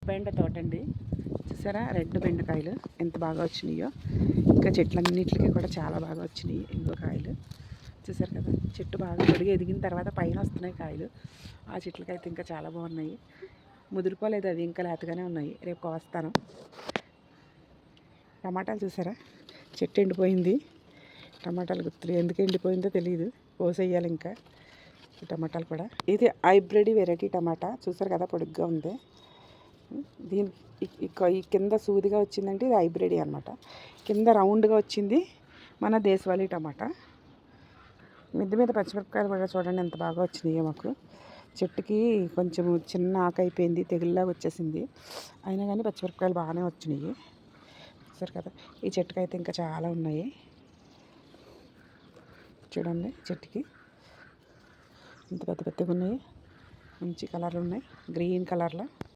బెండ తోట అండి. చూసారా రెడ్ బెండకాయలు ఎంత బాగా వచ్చినాయో. ఇంకా చెట్లన్నిటికీ కూడా చాలా బాగా వచ్చినాయి ఇంకో కాయలు. చూసారు కదా, చెట్టు బాగా పొడిగా ఎదిగిన తర్వాత పైన వస్తున్నాయి కాయలు. ఆ చెట్లకైతే ఇంకా చాలా బాగున్నాయి. ముదిరిపోలేదు, అవి ఇంకా లేతగానే ఉన్నాయి. రేపు కోస్తాను. టమాటాలు చూసారా, చెట్టు ఎండిపోయింది. టమాటాలు గుర్తులు ఎందుకు ఎండిపోయిందో తెలియదు, కోసేయాలి ఇంకా ఈ టమాటాలు కూడా. ఇది హైబ్రిడ్ వెరైటీ టమాటా. చూసారు కదా పొడుగ్గా ఉంది. దీనికి ఈ కింద సూదిగా వచ్చిందంటే ఇది హైబ్రిడ్ అనమాట. కింద రౌండ్గా వచ్చింది మన దేశవాళీ టమాటా. మిద్ది మీద పచ్చిమిరపకాయలు కూడా చూడండి ఎంత బాగా వచ్చినాయో మాకు. చెట్టుకి కొంచెం చిన్న ఆకు అయిపోయింది, తెగుల్లాగా వచ్చేసింది. అయినా కానీ పచ్చిమిరపకాయలు బాగానే వచ్చినాయి. చూసారు కదా, ఈ చెట్టుకి అయితే ఇంకా చాలా ఉన్నాయి. చూడండి చెట్టుకి ఇంత పెద్ద పెద్దగా ఉన్నాయి. మంచి కలర్లు ఉన్నాయి, గ్రీన్ కలర్లో.